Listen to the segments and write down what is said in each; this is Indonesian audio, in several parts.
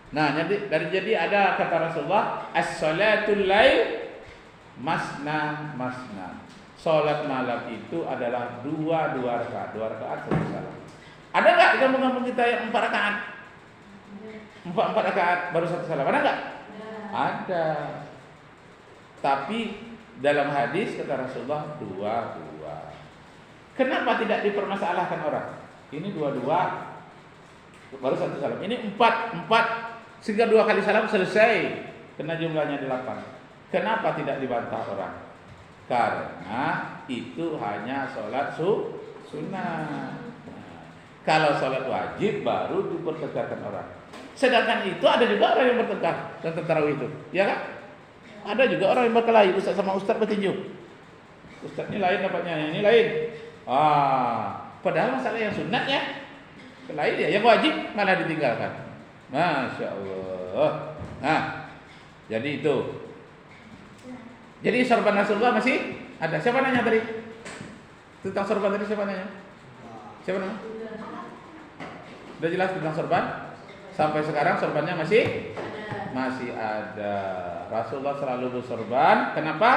Nah, jadi ada kata Rasulullah, as-salatul lail masna masna. Salat malam itu adalah dua rakaat, satu salam. Ada enggak di kampung-kampung kita yang 4 rakaat? 4 rakaat baru satu salam. Ada enggak? Ada. Tapi dalam hadis kata Rasulullah dua. Kenapa tidak dipermasalahkan orang? Ini dua baru satu salam. Ini empat sehingga 2 kali salam selesai. Karena jumlahnya 8. Kenapa tidak dibantah orang? Karena itu hanya sholat sunnah. Kalau sholat wajib baru dipertegakkan orang. Sedangkan itu ada juga orang yang bertengkar tentang tarawih itu, ya kan? Ada juga orang yang berkelahi, ustaz sama ustaz bertinju. Ustaz ini lain dapatnya, ini lain. Padahal masalah yang sunnahnya lain ya, yang wajib malah ditinggalkan. Masya Allah. Nah, jadi itu. Jadi sorban Rasulullah masih ada. Siapa nanya tadi? Tentang sorban tadi siapa nanya? Siapa nanya? Sudah jelas tentang sorban? Sampai sekarang sorbannya masih ada. Rasulullah selalu bersorban. Kenapa?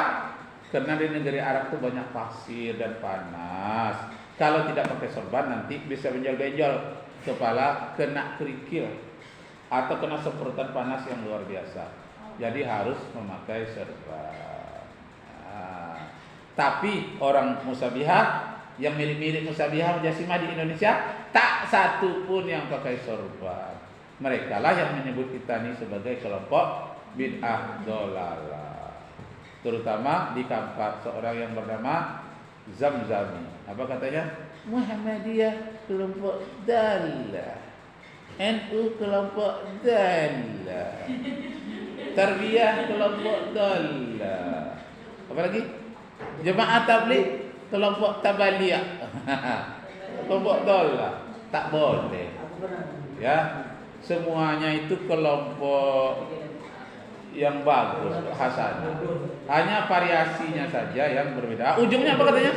Karena di negeri Arab itu banyak pasir dan panas. Kalau tidak pakai sorban nanti bisa benjol-benjol kepala, kena kerikil atau kena semprotan panas yang luar biasa. Jadi harus memakai sorban. Tapi orang musabihah yang mirip-mirip musabihah mujasimah di Indonesia tak satu pun yang pakai sorban. Mereka lah yang menyebut kita ini sebagai kelompok bid'ah dolalah. Terutama di Kampar seorang yang bernama Zamzami. Apa katanya? Muhammadiyah kelompok dalah, NU kelompok dalah, Tarbiyah kelompok dalah. Apa lagi? Jemaah tabligh kelompok tabaliyah. Kelompok dalah. Tak boleh. Ya. Semuanya itu kelompok yang bagus, hasanah. Hanya variasinya saja yang berbeda. Ujungnya apa katanya?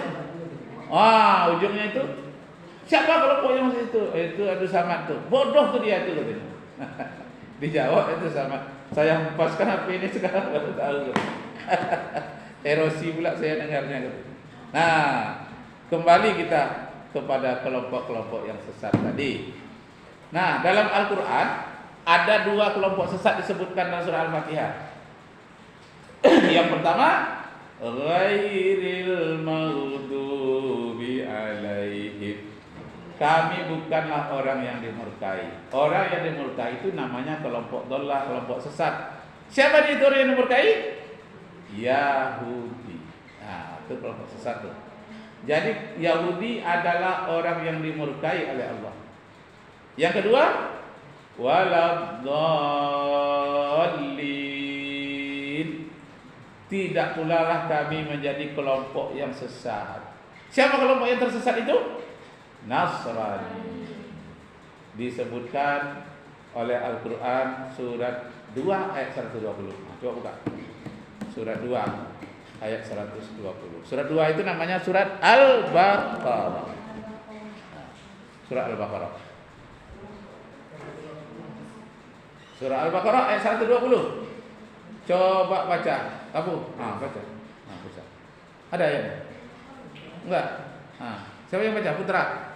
Ujungnya itu siapa kelompok yang itu? Itu sama tuh. Bodoh tuh dia tuh katanya. Dijawab itu sama. Saya hempaskan HP ini sekarang baru tahu. Erosi pula saya dengarnya. Nah, kembali kita kepada kelompok-kelompok yang sesat tadi. Nah, dalam Al-Quran ada 2 kelompok sesat disebutkan dalam surah Al-Fatihah. Yang pertama, ghairil maghdubi alaihim. Kami bukanlah orang yang dimurkai. Orang yang dimurkai itu namanya kelompok dhallah, kelompok sesat. Siapa itu orang yang dimurkai? Yahudi. Nah, itu kelompok sesat tuh. Jadi Yahudi adalah orang yang dimurkai oleh Allah. Yang kedua, waladhdallin. Tidak pula lah kami menjadi kelompok yang sesat. Siapa kelompok yang tersesat itu? Nasrani. Disebutkan oleh Al-Quran surat 2 ayat 120. Coba buka. Surat 2 ayat 120. Surat 2 itu namanya surat Al-Baqarah. Surat Al-Baqarah. Surah Al-Baqarah ayat 120. Coba baca. Kamu? Baca. Baca. Ada ayatnya? Enggak. Siapa yang baca? Putra.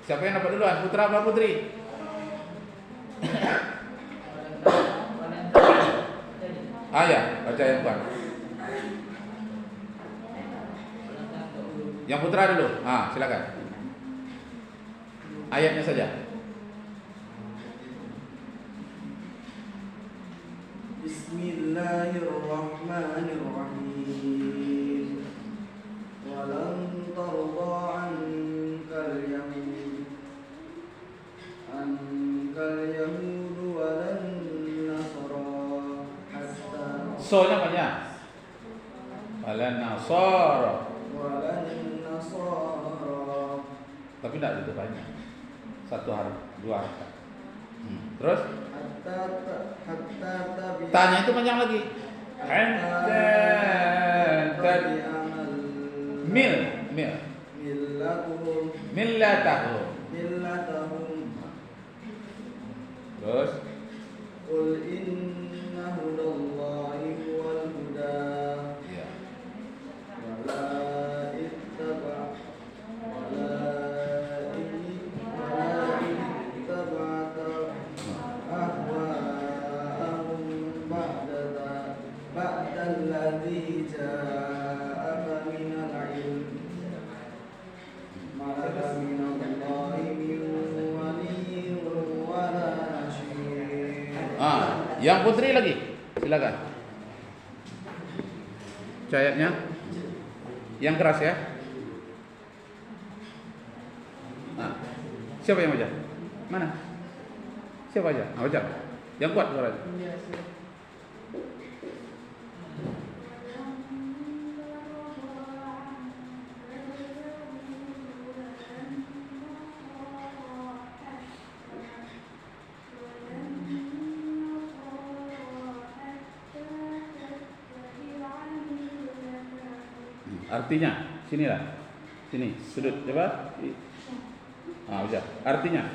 Siapa yang dapat duluan? Putra apa putri? Ya, baca yang bukan. Yang putra dulu. Silakan. Ayatnya saja. Bismillahirrahmanirrahim. Walan tarda ankal yahud walan nasara hatta. So-nya banyak. Walan nasara. Tapi tidak itu banyak. 1 harf, 2 harf. Terus? Tanya itu panjang lagi. Millatahum. Yang putri lagi, silakan. Cahayanya yang keras ya. Siapa yang baca? Mana? Siapa aja? Baca. Yang kuat suaranya. Artinya, sinilah. Sini, sudut coba. Udah. Artinya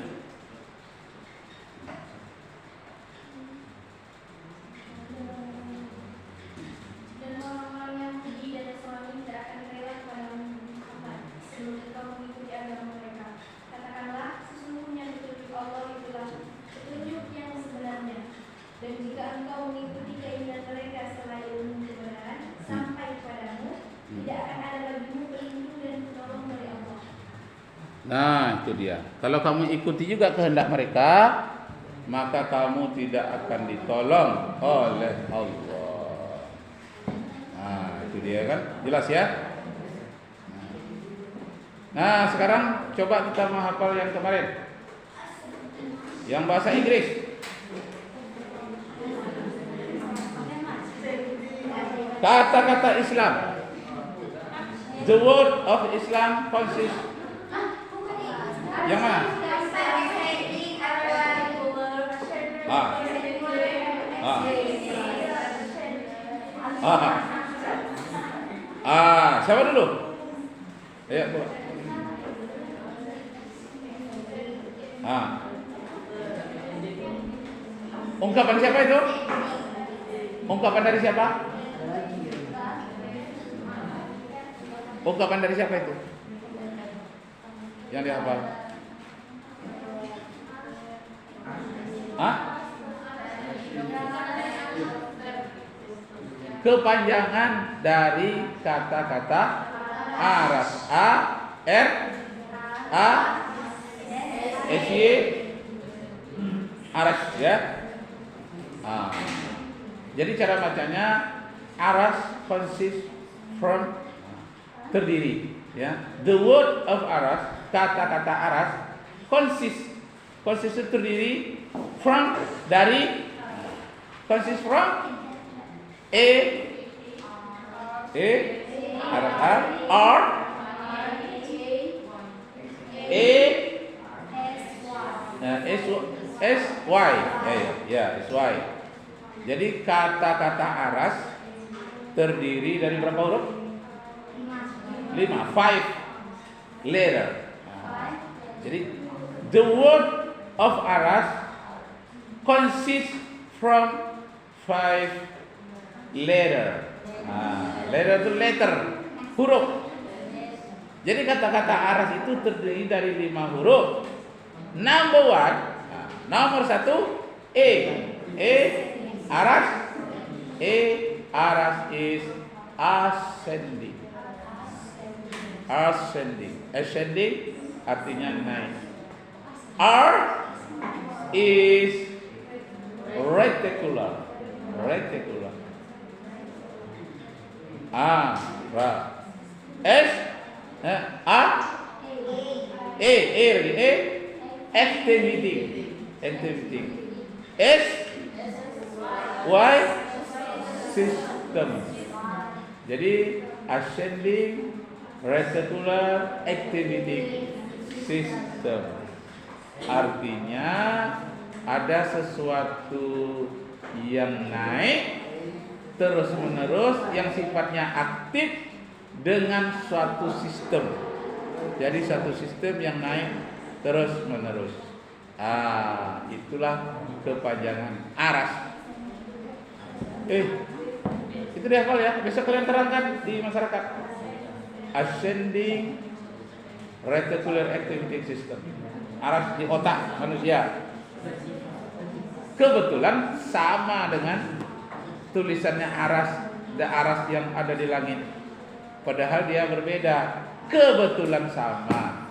nah, itu dia. Kalau kamu ikuti juga kehendak mereka, maka kamu tidak akan ditolong oleh Allah. Nah, itu dia kan, jelas ya. Nah, sekarang coba kita menghafal yang kemarin, yang bahasa Inggris. Kata-kata Islam. The word of Islam consists. Yang mana? Siapa dulu? Ayo, buat. Ungkapan siapa itu? Ungkapan dari siapa? Ungkapan dari siapa itu? Yang dihafal? Kepanjangan dari kata-kata aras. A-R-A-S-Y aras ya. Jadi cara bacanya aras consists from terdiri ya. The word of aras, kata-kata aras consists terdiri from dari consists from S-Y. Jadi kata-kata aras terdiri dari berapa huruf? 5 letter. Jadi the word of aras consists from 5 letter. Letter itu letter, huruf. Jadi kata-kata aras itu terdiri dari 5 huruf. Number 1, nomor 1 aras is ascending. Ascending artinya naik. R is reticular. S activity. S Y system. Jadi ascending reticular activity system artinya ada sesuatu yang naik terus menerus yang sifatnya aktif dengan suatu sistem. Jadi satu sistem yang naik terus menerus. Itulah kepanjangan aras. Itu dihafal ya. Besok kalian terangkan di masyarakat. Ascending reticular activity system. Aras di otak manusia. Kebetulan sama dengan tulisannya aras yang ada di langit. Padahal dia berbeda. Kebetulan sama.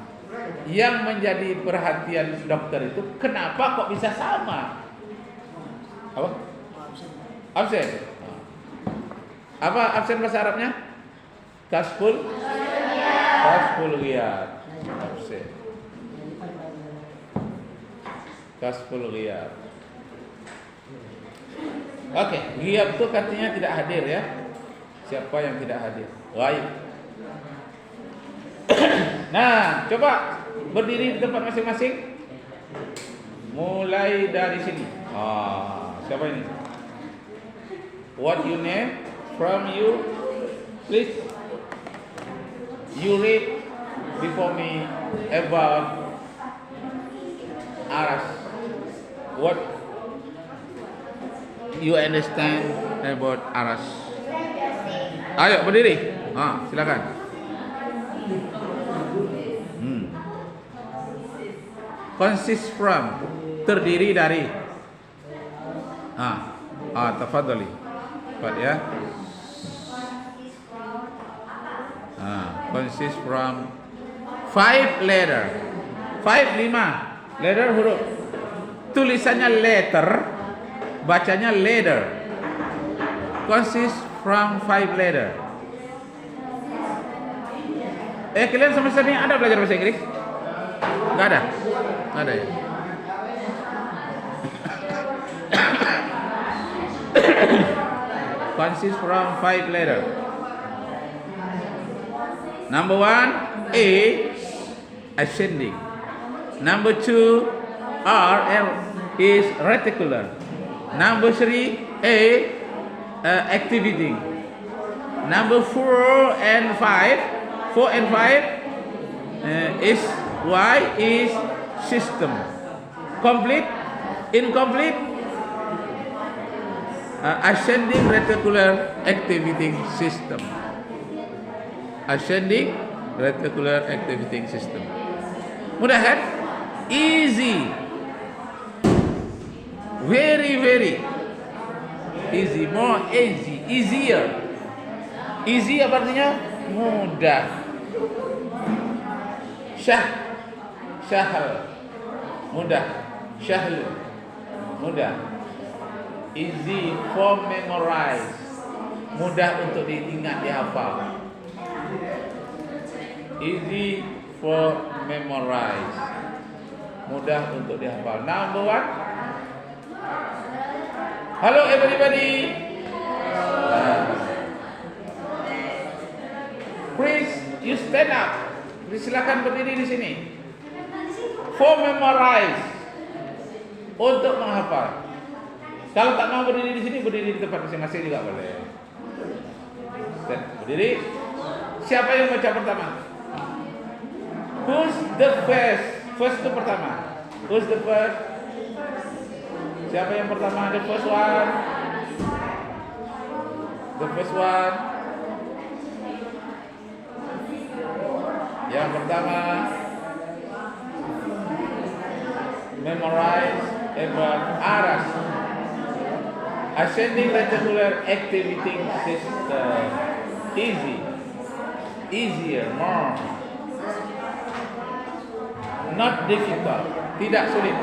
Yang menjadi perhatian dokter itu kenapa kok bisa sama? Apa? Absen. Apa absen bahasa Arabnya? Kasful ghiyab. Absen. Kasful ghiyab. Oke, ghiyab itu artinya tidak hadir ya. Siapa yang tidak hadir? Ghaib. Nah, coba berdiri di tempat masing-masing. Mulai dari sini. Siapa ini? What your name? From you, please. You read before me about Aras. What you understand about Aras? Ayo berdiri. Silakan. Consist from, terdiri dari. Tafadhali. Cepat ya. Consist from 5 letter. 5 letter huruf. Tulisannya letter, bacanya letter. Consist from 5 letter. Kalian semester ini ada belajar bahasa Inggris? Enggak ada? Enggak ada ya? Consist from 5 letter. Number 1, A, ascending. Number 2, R, is reticular. Number 3, A, activating. Number 4 and 5 is Y, is system. Complete, incomplete, ascending reticular activating system. Ascending reticular activating system. Mudah kan? Easy. Very easy. More easy. Easier. Easy apa artinya? Mudah. Syahl. Mudah. Syahl. Mudah. Easy for memorize. Mudah untuk diingat, dihafal. Easy for memorize. Mudah untuk dihafal. Number 1. Hello everybody. Please you stand up. Silakan berdiri di sini. For memorize. Untuk menghafal. Kalau tak mau berdiri di sini, berdiri di tempat masing-masing juga boleh. Berdiri. Siapa yang baca pertama? Who's the first? First itu pertama. Who's the first? Siapa yang pertama? The first one. The first one. Yang pertama. Memorize about Aras. Ascending reticular activating system. Easy. Easier, more. Not difficult. Tidak sulit.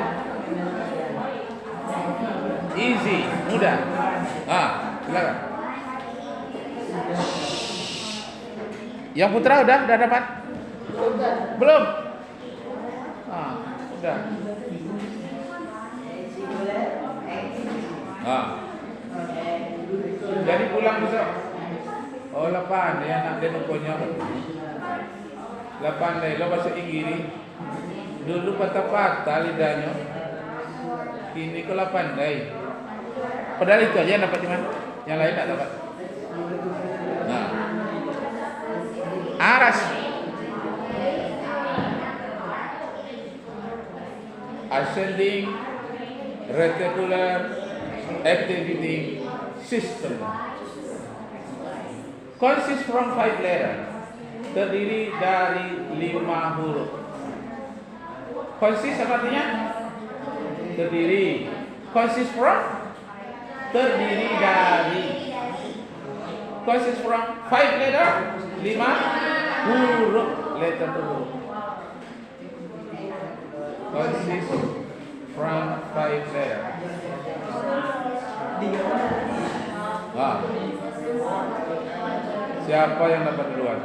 Easy, mudah. Silakan. Yang putra udah dapat? Belum? Udah. Jadi pulang besok. Oh, 8 ya nak dia nukonya. 8 deh, lo bahasa Inggris. Dulu patah-patah lidahnya. Kini ke 8 deh. Padahal itu aja yang dapat cuman, yang lain tak dapat. Aras. Ascending reticular activating system. Consists from 5 letters. Terdiri dari 5 huruf. Consist apa artinya? Terdiri. Consist from? Terdiri dari. Consist from 5 letters. 5 huruf. Letter huruf. Consist from 5 letters. Siapa yang dapat duluan?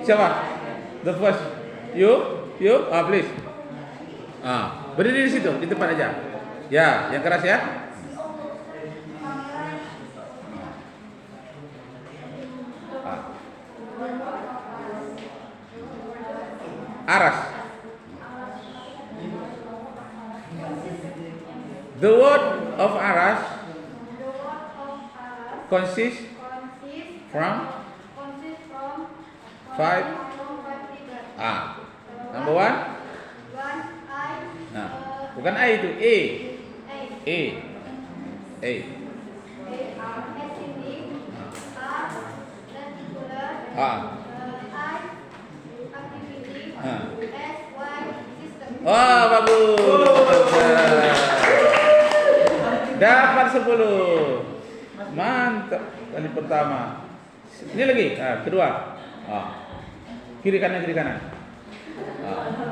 Siapa? The first. You, please. Berdiri di situ, di tempat aja. Ya, yang keras ya. Aras. The word of Aras consists from five. Number one. Nah, bukan I itu, A. Oh, bagus. Dapat 10. Mantap. Kali pertama. Ini lagi. Kedua. Kiri kanan.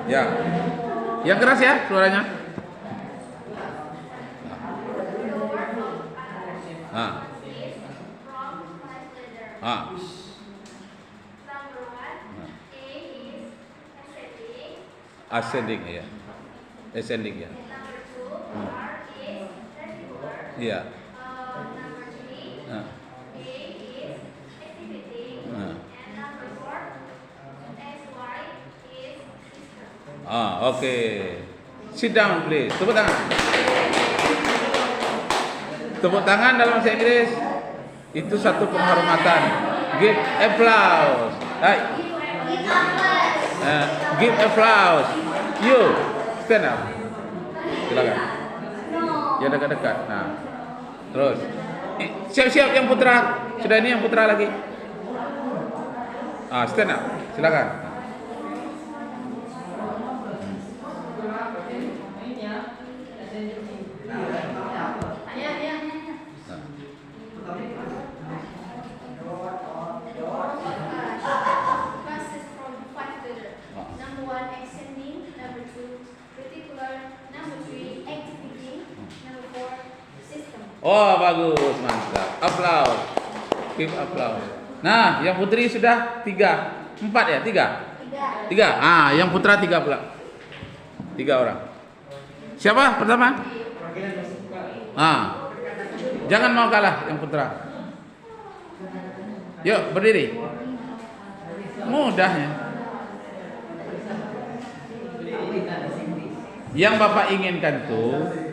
Ya. Yang keras ya suaranya. Ascending ya. Ascending ya. Iya. Oke. Sit down please. Tepuk tangan. Tepuk tangan dalam bahasa Inggris itu satu penghormatan. Give applause. Hai. Give applause. You stand up. Silakan. Ya dekat-dekat. Nah. Terus. Siap-siap yang putra. Sudah ini yang putra lagi. Stand up. Silakan. Oh, bagus, mantap. Applause. Give applause. Nah, yang putri sudah 3. 4 ya? 3. Yang putra 3 pula. 3 orang. Siapa pertama? Jangan mau kalah yang putra. Yuk, berdiri. Mudah ya. Yang Bapak inginkan tuh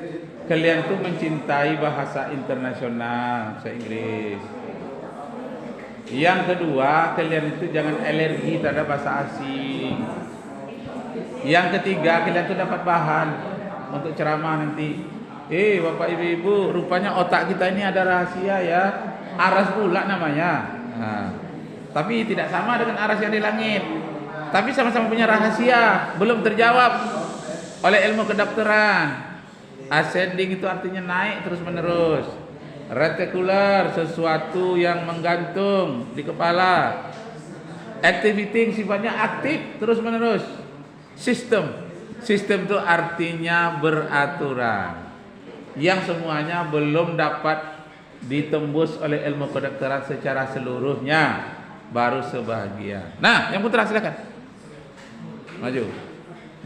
kalian tuh mencintai bahasa internasional, bahasa Inggris. Yang kedua, kalian itu jangan alergi terhadap bahasa asing. Yang ketiga, kalian tuh dapat bahan untuk ceramah nanti. Bapak ibu-ibu, rupanya otak kita ini ada rahasia ya. Aras pula namanya. Tapi tidak sama dengan aras yang di langit. Tapi sama-sama punya rahasia, belum terjawab oleh ilmu kedokteran. Ascending itu artinya naik terus menerus. Reticular sesuatu yang menggantung di kepala. Activating sifatnya aktif terus menerus. Sistem itu artinya beraturan. Yang semuanya belum dapat ditembus oleh ilmu kedokteran secara seluruhnya, baru sebahagian. Nah, yang putra silakan. Maju.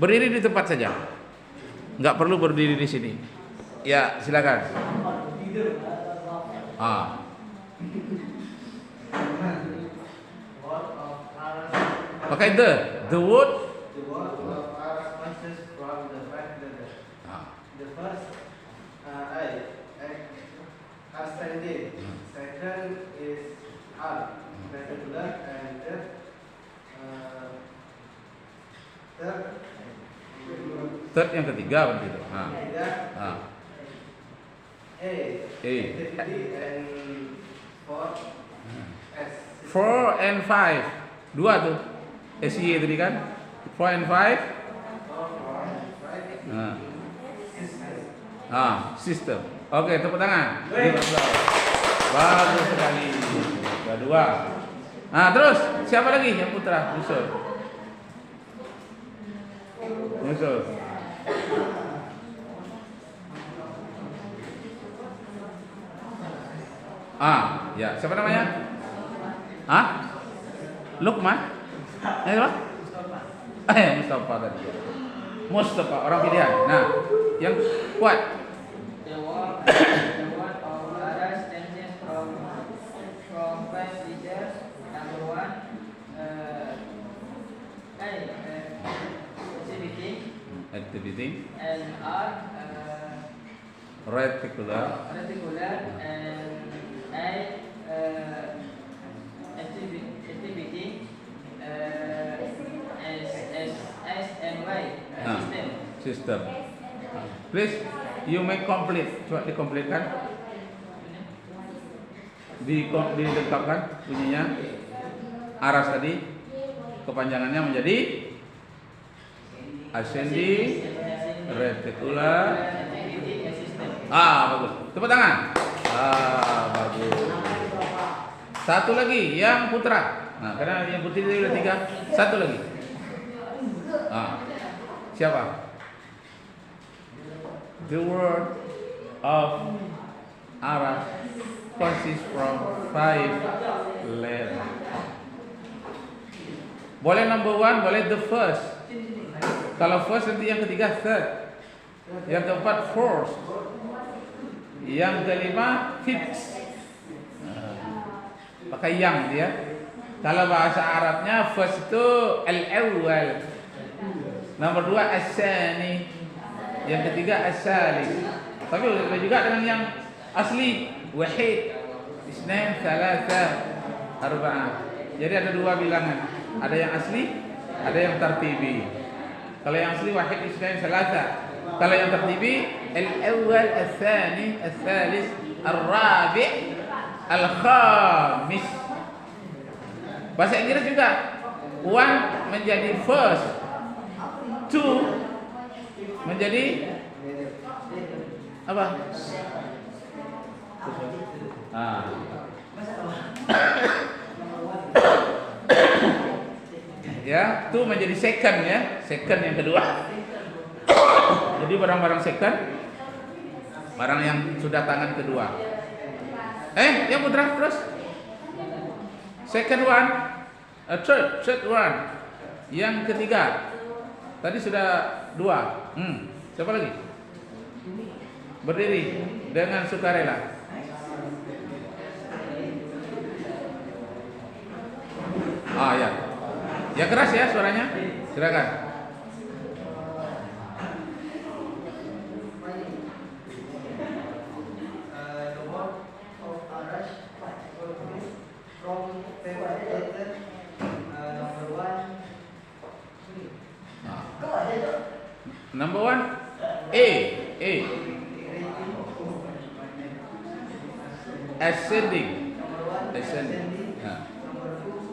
Berdiri di tempat saja. Enggak perlu berdiri di sini. Ya, silakan. Pakai the word. The word of Aras consists from the 5 letters. The first ascending. Second is al, reticular, and Third yang ketiga begitu. Activity, and fourth S. 4 and 5. 2 tuh. SY tadi kan? 4 and 5. System. Oke, tepuk tangan. Bagus sekali. Kedua. Nah, terus siapa lagi yang putra? Nyusul. Ya, siapa namanya? Lukman? Mustafa tadi. Mustafa, orang pilihan. Nah, yang kuat. The one of others stands from 5 leaders. Number 1, Activity. and are Reticular. and activity S and Y System. Please, you may complete. Coba dikompletkan. Dilengkapkan bunyinya. Aras tadi kepanjangannya menjadi ascending, reticular. Bagus. Tepuk tangan. Bagus. Satu lagi yang putra. Nah, karena yang putri itu udah 3. Satu lagi. Siapa? The word of Aras consists from 5 letters. Boleh number 1, boleh the first. Kalau first nanti yang ketiga third. Yang keempat fourth. Yang kelima fifth. Pakai yang dia. Kalau bahasa Arabnya first itu al-awwal. Nomor 2 as-sani. Yang ketiga as-salis. Tapi boleh juga dengan yang asli wahid, isnain, thalatha, arba'ah. Jadi ada 2 bilangan. Ada yang asli, ada yang tartibi. Kalau yang asli wahid, isnain, thalatha. Kalau yang tartibi al-awwal, al-thani, al-thalis, al-rabi', al-khamis. Bahasa Inggris juga 1 menjadi first, 2 menjadi apa? Ya, 2 menjadi second ya, second yang kedua. Jadi barang-barang second, barang yang sudah tangan kedua. Yang putra terus. Second one, third one. Yang ketiga. Tadi sudah 2. Siapa lagi? Berdiri dengan sukarela. Ya. Ya keras ya suaranya. Silakan. The word of Aras from 5 letters. Number 1. Number 1 A. Ascending. Number 2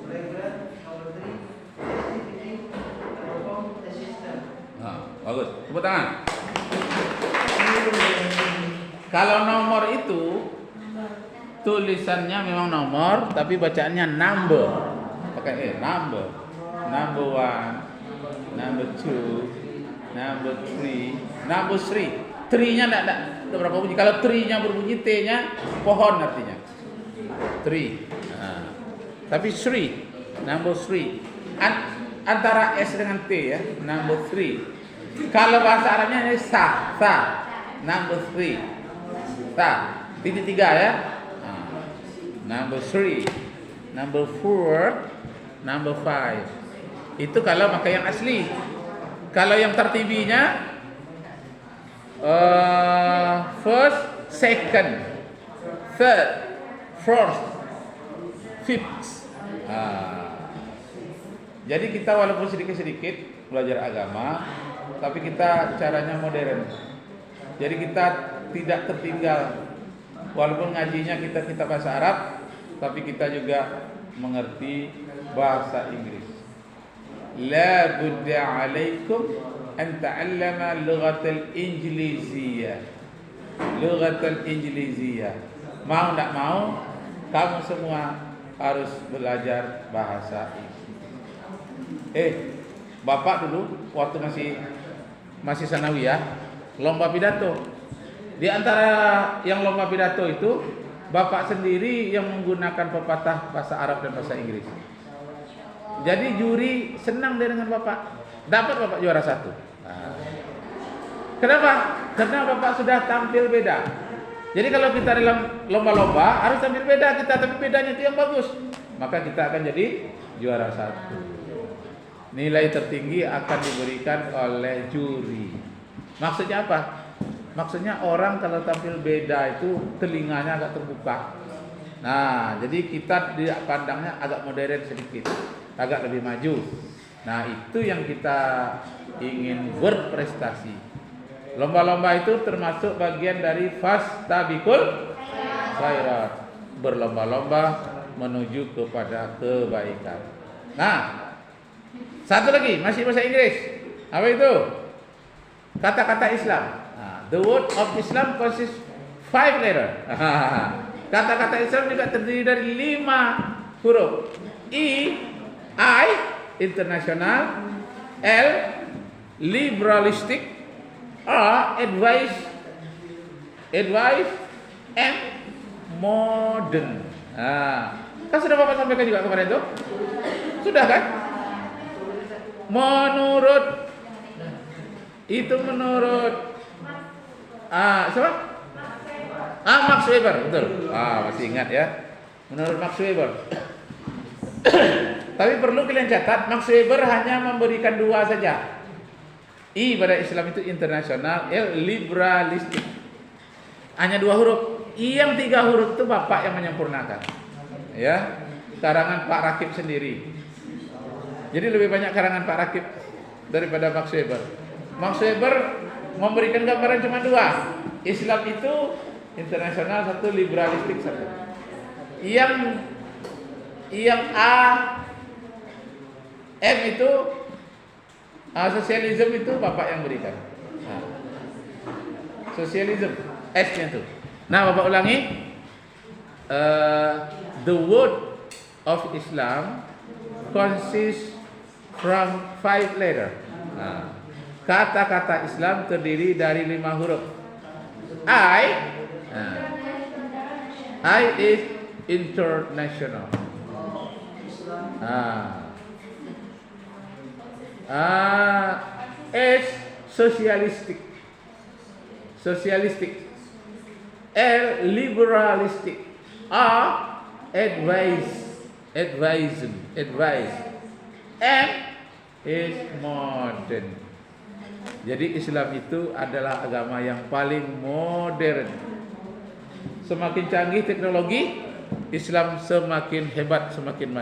regular. Number 3 activity perform the system. Bagus. Tepuk tangan. Kalau nomor itu tulisannya memang nomor, tapi bacaannya number. Pakai number. Number 1, number 2, number 3, number 3. 3-nya enggak berapa bunyi. Kalau 3-nya berbunyi, T-nya pohon artinya. 3. Tapi 3, number 3. Antara S dengan T ya, number 3. Kalau bahasa Arabnya ini sa, number 3. Titik 3 ya. Number 3, number 4, number 5. Itu kalau pakai yang asli. Kalau yang tertibinya first, second, third, fourth, fifth. Jadi kita walaupun sedikit-sedikit belajar agama, tapi kita caranya modern. Jadi kita tidak tertinggal. Walaupun ngajinya kita bahasa Arab, tapi kita juga mengerti bahasa Inggris. la budda alaikum an ta'allama lughatal injiliziyah. Lughatal injiliziyah. Mau tak mau, kamu semua harus belajar bahasa Inggris. Bapak dulu waktu masih sanawiyah lomba pidato. Di antara yang lomba pidato itu, bapak sendiri yang menggunakan pepatah bahasa Arab dan bahasa Inggris. Jadi juri senang dia dengan bapak. Dapat bapak juara 1. Kenapa? Karena bapak sudah tampil beda. Jadi kalau kita dalam lomba-lomba harus tampil beda kita, tapi bedanya itu yang bagus. Maka kita akan jadi juara 1. Nilai tertinggi akan diberikan oleh juri. Maksudnya apa? Maksudnya orang kalau tampil beda itu telinganya agak terbuka. Nah, jadi kita tidak pandangnya agak modern sedikit, agak lebih maju. Nah, itu yang kita ingin berprestasi. Lomba-lomba itu termasuk bagian dari fastabiqul khairat, berlomba-lomba menuju kepada kebaikan. Nah, satu lagi masih bahasa Inggris. Apa itu? Kata-kata Islam. The word of Islam consists 5 letters. Kata-kata Islam juga terdiri dari 5 huruf. I, international. L, liberalistic. R, advice. M, modern. Kan sudah Bapak sampaikan juga kemarin itu? Sudah kan? Menurut siapa? Max Weber, betul. Masih ingat ya. Menurut Max Weber. Tapi perlu kalian catat, Max Weber hanya memberikan 2 saja. I pada Islam itu internasional, L liberalistik. Hanya 2 huruf. I yang 3 huruf itu Bapak yang menyempurnakan. Ya, karangan Pak Rakib sendiri. Jadi lebih banyak karangan Pak Rakib daripada Max Weber. Max Weber memberikan gambaran cuma 2. Islam itu internasional 1, liberalistik 1. Yang A, M itu sosialisme itu Bapak yang berikan. Sosialisme S-nya itu. Nah, Bapak ulangi. The word of Islam consists from 5 letters. Kata-kata Islam terdiri dari 5 huruf. I is international. S socialistic. L liberalistic. R advice. M is modern. Jadi Islam itu adalah agama yang paling modern. Semakin canggih teknologi, Islam semakin hebat, semakin maju.